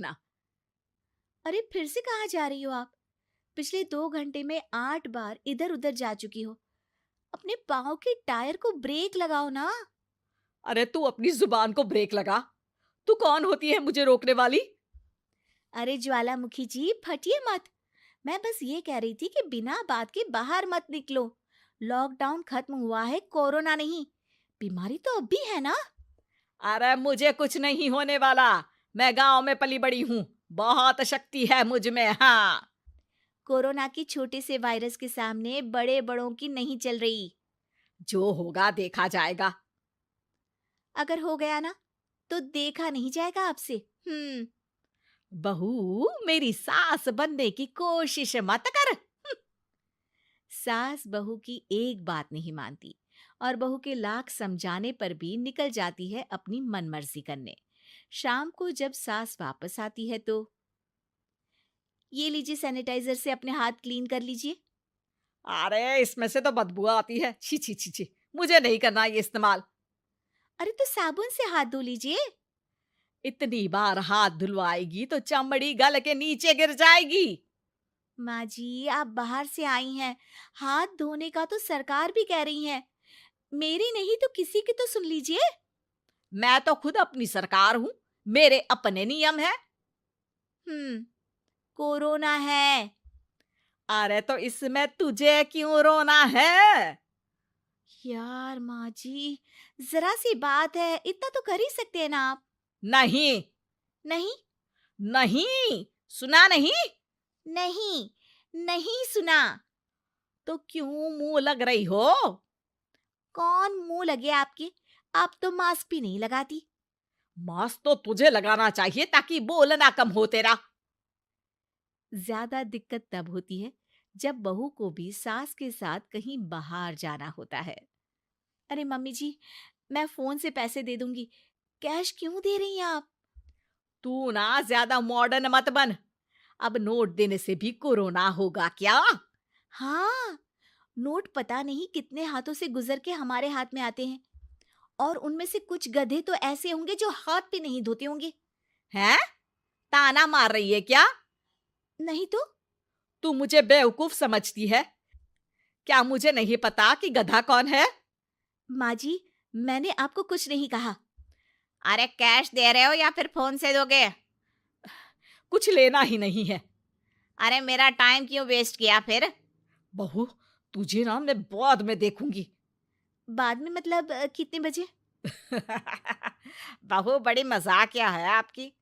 रखना। अरे फिर से कहाँ जा रही हो आप? पिछले 2 घंटे में 8 बार इधर उधर जा चुकी हो। अपने पाँव के टायर को ब्रेक लगाओ ना। अरे तू अपनी जुबान को ब्रेक लगा। तू कौन होती है मुझे रोकने वाली? अरे ज्वालामुखी जी, फटिए मत। मैं बस ये कह रही थी कि बिना बात के बाहर मत निकलो। लॉकडाउन खत्म हुआ है, कोरोना नहीं। बीमारी तो अब भी है ना। अरे मुझे कुछ नहीं होने वाला। मैं गांव में पली बड़ी हूँ। बहुत शक्ति है मुझ में। हाँ। कोरोना की छोटे से वायरस के सामने बड़े बड़ों की नहीं चल रही। जो होगा देखा जाएगा। अगर हो गया ना, तो देखा नहीं जाएगा आपसे। हम्म। बहू, मेरी सास बनने की कोशिश मत कर। सास बहू की एक बात नहीं मानती और बहू के लाख समझाने पर भी निकल जाती है अपनी मनमर्जी करने। शाम को जब सास वापस आती है तो, ये लीजिए सैनिटाइजर से अपने हाथ क्लीन कर लीजिए। अरे इसमें से तो बदबू आती है। छी छी छी छी। मुझे नहीं करना ये इस्तेमाल। अरे तो साबुन से हाथ धो लीजिए। इतनी बार हाथ धुलवाएगी तो चमड़ी गल के नीचे गिर जाएगी। माँ जी, आप बाहर से आई हैं, हाथ धोने का तो सरकार भी कह रही है। मेरी नहीं तो किसी की तो सुन लीजिए। मैं तो खुद अपनी सरकार हूँ। मेरे अपने नियम है। हम्म। कोरोना है। अरे तो इसमें तुझे क्यों रोना है? यार माँ जी, जरा सी बात है, इतना तो कर ही सकते हैं ना आप। नहीं। नहीं। नहीं। सुना नहीं? नहीं। नहीं सुना। तो क्यों मुंह लग रही हो? कौन मुंह लगे आपके? आप तो मास्क भी नहीं लगाती। मास्क तो तुझे लगाना चाहिए ताकि बोलना कम हो तेरा। ज्यादा दिक्कत तब होती है जब बहू को भी सास के साथ कहीं बाहर जाना होता है। अरे मम्मी जी, मैं फोन से पैसे दे दूंगी। कैश क्यों दे रही हैं आप? तू ना ज्यादा मॉडर्न मत बन। अब नोट देने से भी कोरोना होगा क्या? हाँ, नोट पता नहीं कितने हाथों से गुजर के हमारे हाथ में आते हैं, और उनमें से कुछ गधे तो ऐसे होंगे जो हाथ भी नहीं धोते होंगे। हैं? ताना मार रही है क्या? नहीं तो। तू मुझे बेवकूफ समझती है? क्या मुझे नहीं पता कि गधा कौन है? माँ जी, मैंने आपको कुछ नहीं कहा। अरे कैश दे रहे हो या फिर फोन से दोगे? कुछ लेना ही नहीं है। अरे मेरा टाइम क्यों वेस्ट किया फिर? बहू, तुझे ना मैं बाद में देखूंगी। बाद में मतलब कितने बजे? बहू बड़ी मजाकिया है आपकी।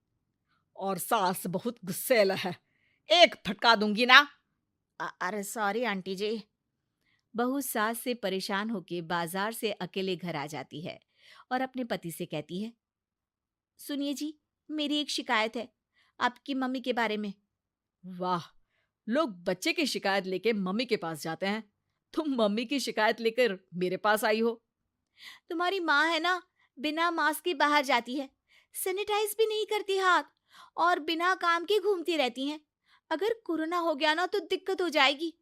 और सास बहुत गुस्सैल है। एक फटका दूंगी ना। अरे सॉरी आंटी जी। बहू सास से परेशान होके बाजार से अकेले घर आ जाती है और अपने पति से कहती है, सुनिए जी, मेरी एक शिकायत है आपकी मम्मी के बारे में। वाह, लोग बच्चे की शिकायत लेके मम्मी के पास जाते हैं। तुम मम्मी की शिकायत लेकर मेरे पास आई हो। तुम्हारी माँ है ना, बिना मास्क के बाहर जाती है, सैनिटाइज भी नहीं करती हाथ, और बिना काम के घूमती रहती हैं। अगर कोरोना हो गया ना तो दिक्कत हो जाएगी।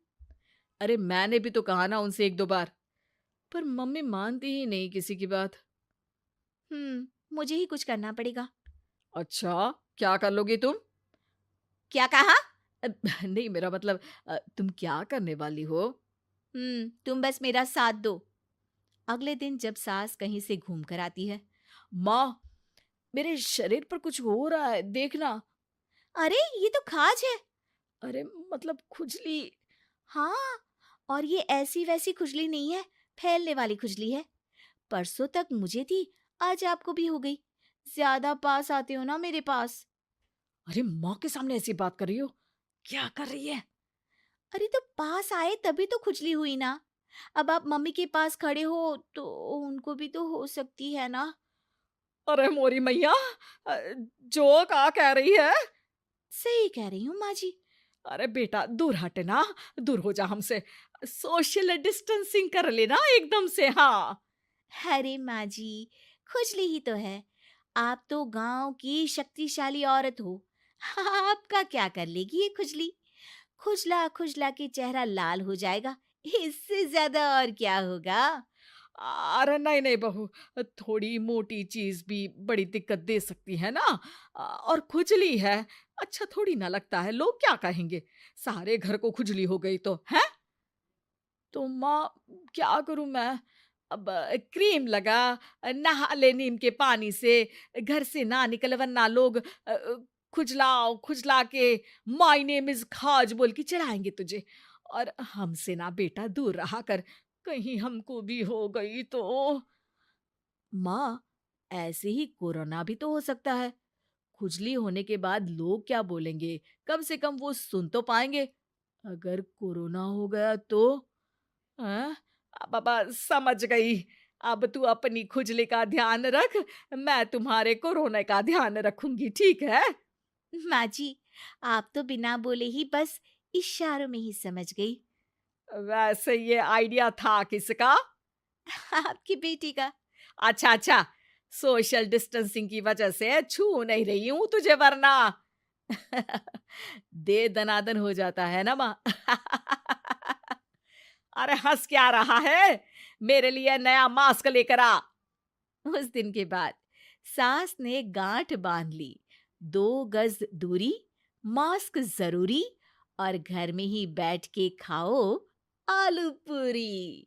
अरे मैंने भी तो कहा ना उनसे एक दो बार, पर मम्मी मानती ही नहीं किसी की बात। मुझे ही कुछ करना पड़ेगा। अच्छा, क्या कर लोगी तुम? क्या कहा? अ, नहीं, मेरा मतलब तुम क्या करने वाली हो? तुम बस मेरा साथ दो। अगले दिन जब सास कहीं से घूम कर आती है, माँ, मेरे शरीर पर कुछ हो रहा है, देखना। अरे ये तो खाज है। अरे मतलब खुजली। हाँ, और ये ऐसी वैसी खुजली नहीं है, फैलने वाली खुजली है। परसों तक मुझे थी, आज आपको भी हो गई। ज्यादा पास आते हो ना मेरे पास। अरे माँ के सामने ऐसी बात कर रही हो? क्या कर रही है? अरे तो पास आए तभी तो खुजली हुई ना। अब आप मम्मी के पास खड़े हो तो उनको भी तो हो सकती है ना। अरे मोरी मैया, अ, जो का कह रही है? सही कह रही हूँ माँ जी। अरे बेटा दूर हट ना। दूर हो जा हमसे। सोशल डिस्टेंसिंग कर लेना एकदम से। हाँ। अरे माँ जी, खुजली ही तो है। आप तो गांव की शक्तिशाली औरत हो। आपका क्या कर लेगी ये खुजली? खुजला खुजला के चेहरा लाल हो जाएगा, इससे ज्यादा और क्या होगा? अरे नहीं नहीं बहू, थोड़ी मोटी चीज भी बड़ी दिक्कत दे सकती है ना। और खुजली है, अच्छा थोड़ी ना लगता है, लोग क्या कहेंगे, सारे घर को खुजली हो गई तो है। तो माँ, क्या करूं मैं? अब क्रीम लगा, नहा ले नीम के पानी से, घर से ना निकल वरना लोग खुजलाओ खुजला के माय नेम इज खाज बोल के चढ़ाएंगे तुझे। और हमसे ना बेटा दूर रहा कर, कहीं हमको भी हो गई तो। माँ, ऐसे ही कोरोना भी तो हो सकता है। खुजली होने के बाद लोग क्या बोलेंगे, कम से कम वो सुन तो पाएंगे। अगर कोरोना हो गया तो? हाँ, बाबा समझ गई। अब तू अपनी खुजली का ध्यान रख, मैं तुम्हारे कोरोना का ध्यान रखूंगी, ठीक है? माँ जी, आप तो बिना बोले ही बस इशारों में ही समझ गई। वैसे ये आइडिया था किसका? आपकी बेटी का। अच्छा अच्छा, सोशल डिस्टेंसिंग की वजह से छू नहीं रही हूं तुझे वरना। दे दनादन हो जाता है ना माँ। अरे हंस क्या रहा है, मेरे लिए नया मास्क लेकर आ। उस दिन के बाद सास ने गांठ बांध ली। 2 गज दूरी, मास्क जरूरी, और घर में ही बैठ के खाओ आलू पूरी।